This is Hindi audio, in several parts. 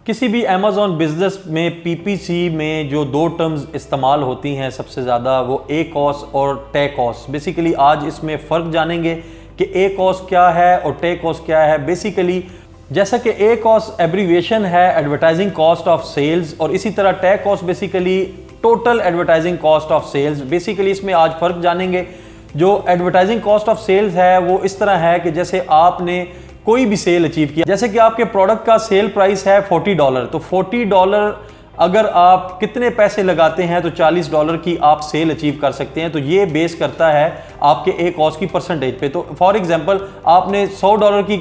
किसी भी अमेज़ॉन बिजनेस में पीपीसी में जो दो टर्म्स इस्तेमाल होती हैं सबसे ज़्यादा, वो ए कॉस और टे कॉस। बेसिकली आज इसमें फ़र्क जानेंगे कि ए कॉस क्या है और टे कॉस क्या है। बेसिकली जैसा कि ए कॉस एब्रीविएशन है एडवर्टाइजिंग कॉस्ट ऑफ सेल्स, और इसी तरह TACoS basically total advertising cost of sales. Basically इसमें आज फ़र्क जानेंगे। जो एडवर्टाइजिंग कॉस्ट ऑफ सेल्स है वो इस तरह है कि जैसे आपने कोई भी सेल अचीव किया, जैसे कि आपके प्रोडक्ट का सेल प्राइस है $40, तो $40 अगर आप कितने पैसे लगाते हैं तो $40 की आप सेल अचीव कर सकते हैं। तो ये बेस करता है आपके ए कॉस्ट की परसेंटेज पे। तो फॉर एग्जांपल आपने $100 की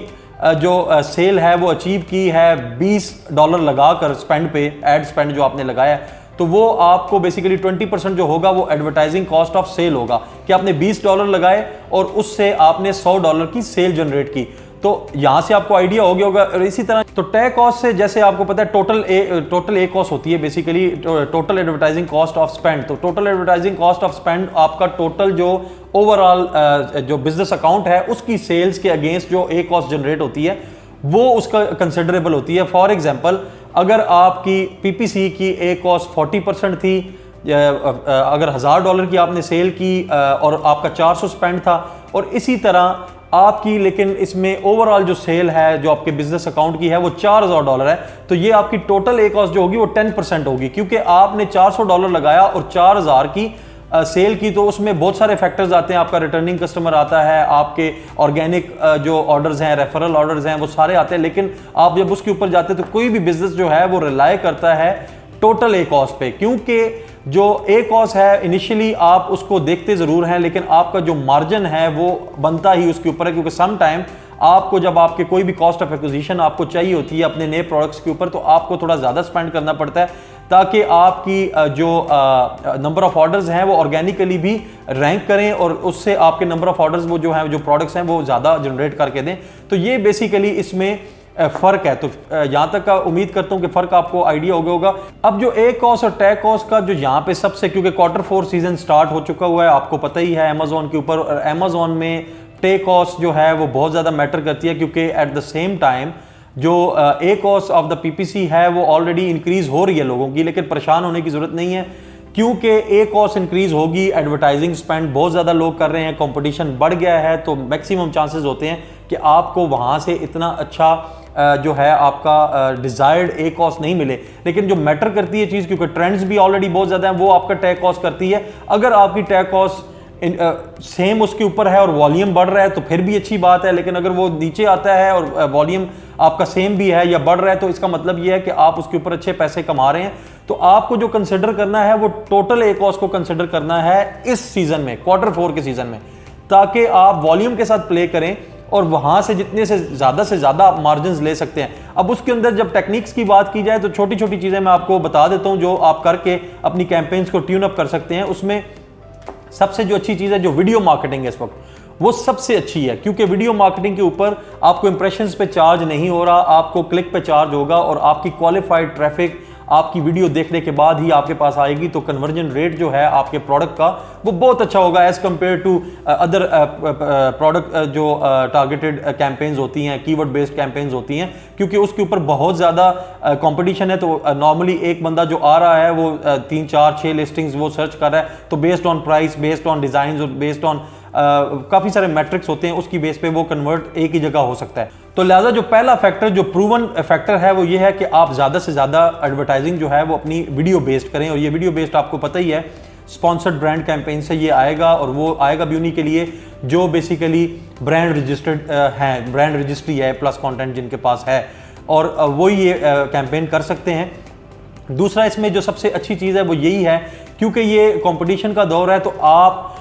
जो सेल है वो अचीव की है $20 लगाकर स्पेंड पे, एड स्पेंड जो आपने लगाया, तो वो आपको बेसिकली 20% जो होगा वो एडवर्टाइजिंग कॉस्ट ऑफ सेल होगा कि आपने $20 लगाए और उससे आपने $100 की सेल जनरेट की। तो यहां से आपको आइडिया हो गया होगा। और इसी तरह तो टे कॉस्ट से जैसे आपको पता है टोटल ए कॉस्ट होती है basically total advertising cost of spend. तो total advertising cost of spend आपका टोटल जो ओवरऑल जो बिजनेस अकाउंट है उसकी सेल्स के अगेंस्ट जो ए कॉस्ट जनरेट होती है वो उसका कंसिडरेबल होती है। फॉर एग्जांपल अगर आपकी पीपीसी की ए कॉस्ट 40% थी, अगर $1000 की आपने सेल की और आपका 400 स्पेंड था, और इसी तरह आपकी लेकिन इसमें ओवरऑल जो सेल है जो आपके बिजनेस अकाउंट की है वो $4000 है, तो ये आपकी टोटल ए कॉस्ट जो होगी वो 10% होगी, क्योंकि आपने $400 लगाया और 4000 की सेल की। तो उसमें बहुत सारे फैक्टर्स आते हैं, आपका रिटर्निंग कस्टमर आता है, आपके ऑर्गेनिक जो ऑर्डर्स हैं, रेफरल ऑर्डर्स हैं, वो सारे आते हैं। लेकिन आप जब उसके ऊपर जाते हैं तो कोई भी बिजनेस जो है वो रिलाई करता है टोटल ए कॉस्ट पे, क्योंकि जो ए कॉस्ट है इनिशियली आप उसको देखते जरूर हैं लेकिन आपका जो मार्जिन है वो बनता ही उसके ऊपर है, क्योंकि सम टाइम आपको जब आपके कोई भी कॉस्ट ऑफ एक्विजिशन आपको चाहिए होती है अपने नए प्रोडक्ट्स के ऊपर, तो आपको थोड़ा ज़्यादा स्पेंड करना पड़ता है ताकि आपकी जो नंबर ऑफ ऑर्डर्स हैं वो ऑर्गेनिकली भी रैंक करें और उससे आपके नंबर ऑफ ऑर्डर्स वो जो हैं जो प्रोडक्ट्स हैं वो ज़्यादा जनरेट करके दें। तो ये बेसिकली इसमें फर्क है। तो यहां तक का उम्मीद करता हूं कि फर्क आपको आइडिया हो गया होगा। अब जो ए कॉस्ट और टे कॉस्ट का जो यहां पे सबसे, क्योंकि Q4 सीजन स्टार्ट हो चुका हुआ है, आपको पता ही है अमेज़ॉन के ऊपर, और अमेज़ॉन में टे कॉस्ट जो है वो बहुत ज़्यादा मैटर करती है, क्योंकि एट द सेम टाइम जो ए कॉस्ट ऑफ द पीपीसी है वो ऑलरेडी इंक्रीज हो रही है लोगों की, लेकिन परेशान होने की जरूरत नहीं है, क्योंकि ए कॉस्ट इंक्रीज होगी, एडवर्टाइजिंग स्पेंड बहुत ज़्यादा लोग कर रहे हैं, कंपटीशन बढ़ गया है, तो मैक्सिमम चांसेस होते हैं कि आपको वहाँ से इतना अच्छा जो है आपका डिजायर्ड ए कॉस्ट नहीं मिले। लेकिन जो मैटर करती है चीज़, क्योंकि ट्रेंड्स भी ऑलरेडी बहुत ज़्यादा हैं, वो आपका टे कॉस्ट करती है। अगर आपकी टे कॉस्ट सेम उसके ऊपर है और वॉल्यूम बढ़ रहा है तो फिर भी अच्छी बात है, लेकिन अगर वो नीचे आता है और वॉल्यूम आपका सेम भी है या बढ़ रहा है तो इसका मतलब ये है कि आप उसके ऊपर अच्छे पैसे कमा रहे हैं। तो आपको जो कंसिडर करना है वो टोटल ए कॉस्ट को कंसिडर करना है इस सीजन में, Q4 के सीजन में, ताकि आप वॉल्यूम के साथ प्ले करें और वहां से जितने से ज्यादा आप मार्जिन्स ले सकते हैं। अब उसके अंदर जब टेक्निक्स की बात की जाए तो छोटी छोटी चीजें मैं आपको बता देता हूं जो आप करके अपनी कैंपेन्स को ट्यून अप कर सकते हैं। उसमें सबसे जो अच्छी चीज है, जो वीडियो मार्केटिंग है इस वक्त, वो सबसे अच्छी है, क्योंकि वीडियो मार्केटिंग के ऊपर आपको इंप्रेशंस पे चार्ज नहीं हो रहा, आपको क्लिक पे चार्ज होगा, और आपकी क्वालिफाइड ट्रैफिक आपकी वीडियो देखने के बाद ही आपके पास आएगी। तो कन्वर्जन रेट जो है आपके प्रोडक्ट का वो बहुत अच्छा होगा as compare to other product जो टारगेटेड कैंपेन्स होती हैं, कीवर्ड बेस्ड कैंपेन्स होती हैं, क्योंकि उसके ऊपर बहुत ज़्यादा कंपटीशन है। तो नॉर्मली एक बंदा जो आ रहा है वो 3, 4, 6 लिस्टिंग्स वो सर्च कर रहा है, तो based on price, based on design और बेस्ड ऑन काफ़ी सारे मैट्रिक्स होते हैं, उसकी बेस पे वो कन्वर्ट एक ही जगह हो सकता है। तो लिहाजा जो पहला फैक्टर, जो प्रूवन फैक्टर है, वो ये है कि आप ज़्यादा से ज़्यादा एडवर्टाइजिंग जो है वो अपनी वीडियो बेस्ड करें। और ये वीडियो बेस्ड आपको पता ही है स्पॉन्सर्ड ब्रांड कैंपेन से ये आएगा, और वो आएगा भी उन्हीं के लिए जो बेसिकली ब्रांड रजिस्टर्ड हैं, ब्रांड रजिस्ट्री है, प्लस कंटेंट जिनके पास है, और वो ये कैंपेन कर सकते हैं। दूसरा इसमें जो सबसे अच्छी चीज़ है वो यही है, क्योंकि ये कंपटीशन का दौर है, तो आप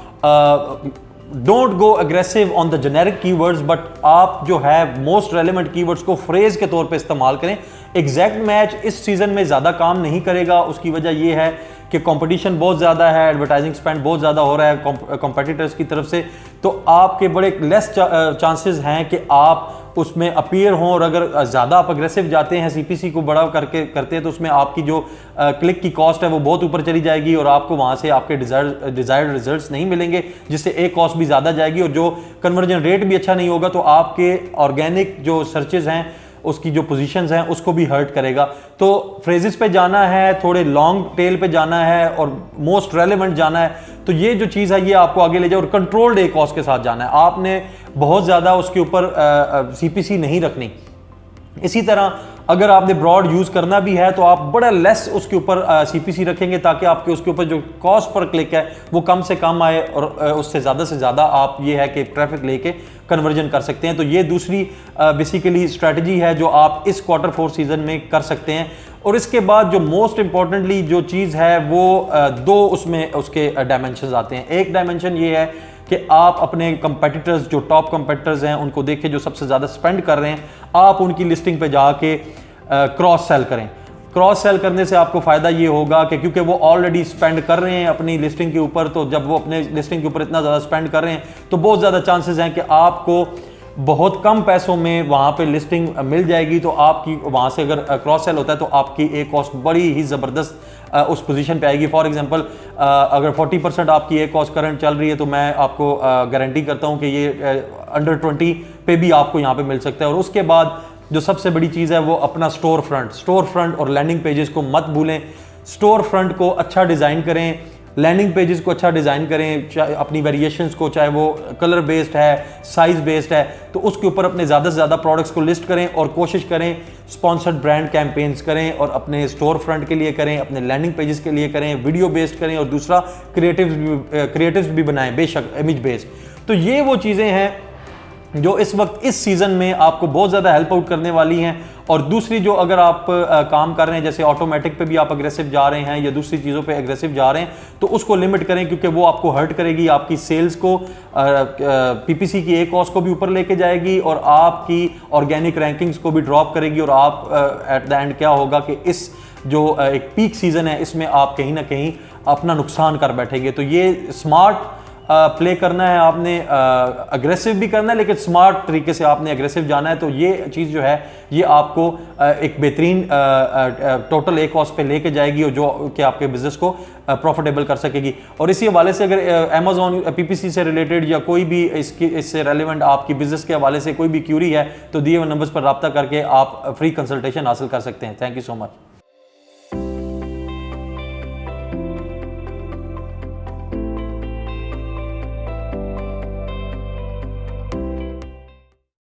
don't go aggressive on the generic keywords, but आप जो है मोस्ट रेलेवेंट कीवर्ड्स को फ्रेज के तौर पे इस्तेमाल करें। एग्जैक्ट मैच इस सीजन में ज़्यादा काम नहीं करेगा। उसकी वजह यह है कि कंपटीशन बहुत ज़्यादा है, एडवर्टाइजिंग स्पेंड बहुत ज़्यादा हो रहा है कॉम्पिटिटर्स की तरफ से, तो आपके बड़े लेस चांसेस हैं कि आप उसमें अपीयर हों। और अगर ज़्यादा आप अग्रेसिव जाते हैं, सीपीसी को बड़ा करके करते हैं, तो उसमें आपकी जो क्लिक की कॉस्ट है वो बहुत ऊपर चली जाएगी और आपको वहाँ से आपके डिज़ायर्ड रिजल्ट्स नहीं मिलेंगे, जिससे एक कॉस्ट भी ज़्यादा जाएगी और जो कन्वर्जन रेट भी अच्छा नहीं होगा। तो आपके ऑर्गेनिक जो सर्चेज हैं उसकी जो पोजीशंस हैं उसको भी हर्ट करेगा। तो फ्रेजेस पे जाना है, थोड़े लॉन्ग टेल पे जाना है और मोस्ट रेलेवेंट जाना है, तो ये जो चीज़ है ये आपको आगे ले जाए और कंट्रोल्ड ACOS के साथ जाना है। आपने बहुत ज़्यादा उसके ऊपर CPC नहीं रखनी। इसी तरह अगर आपने ब्रॉड यूज करना भी है तो आप बड़ा लेस उसके ऊपर CPC रखेंगे ताकि आपके उसके ऊपर जो कॉस्ट पर क्लिक है वो कम से कम आए और उससे ज़्यादा आप ये है कि ट्रैफिक लेके कन्वर्जन कर सकते हैं। तो ये दूसरी बेसिकली स्ट्रैटेजी है जो आप इस Q4 सीजन में कर सकते हैं। और इसके बाद जो मोस्ट इंपॉर्टेंटली जो चीज़ है वो दो उसमें उसके डायमेंशंस आते हैं। एक डायमेंशन ये है कि आप अपने कंपेटिटर्स, जो टॉप कंपेटिटर्स हैं, उनको देखें जो सबसे ज़्यादा स्पेंड कर रहे हैं, आप उनकी लिस्टिंग पे जाके क्रॉस सेल करें। क्रॉस सेल करने से आपको फ़ायदा ये होगा कि क्योंकि वो ऑलरेडी स्पेंड कर रहे हैं अपनी लिस्टिंग के ऊपर, तो जब वो अपने लिस्टिंग के ऊपर इतना ज़्यादा स्पेंड कर रहे हैं तो बहुत ज़्यादा चांसेस हैं कि आपको बहुत कम पैसों में वहाँ पे लिस्टिंग मिल जाएगी। तो आपकी वहाँ से अगर क्रॉस सेल होता है तो आपकी ACOS बड़ी ही ज़बरदस्त उस पोजीशन पे आएगी। फॉर एग्जांपल अगर 40% आपकी ACOS करंट चल रही है तो मैं आपको गारंटी करता हूँ कि ये अंडर 20 पे भी आपको यहाँ पे मिल सकता है। और उसके बाद जो सबसे बड़ी चीज़ है वो अपना स्टोर फ्रंट और लैंडिंग पेजेस को मत भूलें। स्टोर फ्रंट को अच्छा डिज़ाइन करें, लैंडिंग पेजेस को अच्छा डिज़ाइन करें, चाहे अपनी वेरिएशंस को, चाहे वो कलर बेस्ड है, साइज बेस्ड है, तो उसके ऊपर अपने ज़्यादा से ज़्यादा प्रोडक्ट्स को लिस्ट करें और कोशिश करें स्पॉन्सर्ड ब्रांड कैंपेन्स करें और अपने स्टोर फ्रंट के लिए करें, अपने लैंडिंग पेजेस के लिए करें, वीडियो बेस्ड करें और दूसरा क्रिएटिव्स भी बनाएं, बेशक इमेज बेस्ड। तो ये वो चीज़ें हैं जो इस वक्त इस सीज़न में आपको बहुत ज़्यादा हेल्प आउट करने वाली हैं। और दूसरी जो अगर आप काम कर रहे हैं, जैसे ऑटोमेटिक पे भी आप अग्रेसिव जा रहे हैं या दूसरी चीज़ों पे अग्रेसिव जा रहे हैं, तो उसको लिमिट करें क्योंकि वो आपको हर्ट करेगी, आपकी सेल्स को, PPC की ACOS को भी ऊपर लेके जाएगी और आपकी ऑर्गेनिक रैंकिंग्स को भी ड्रॉप करेगी। और आप एट द एंड क्या होगा कि इस जो एक पीक सीज़न है इसमें आप कहीं ना कहीं अपना नुकसान कर बैठेंगे। तो ये स्मार्ट प्ले करना है आपने, अग्रेसिव भी करना है लेकिन स्मार्ट तरीके से आपने अग्रेसिव जाना है। तो ये चीज़ जो है ये आपको एक बेहतरीन टोटल ACOS पे लेके जाएगी और जो कि आपके बिजनेस को प्रॉफिटेबल कर सकेगी। और इसी हवाले से अगर Amazon PPC से रिलेटेड या कोई भी इससे रेलिवेंट आपकी बिजनेस के हवाले से कोई भी क्यूरी है तो दिए हुए नंबर्स पर रब्ता करके आप फ्री कंसल्टेशन हासिल कर सकते हैं। Thank you so much.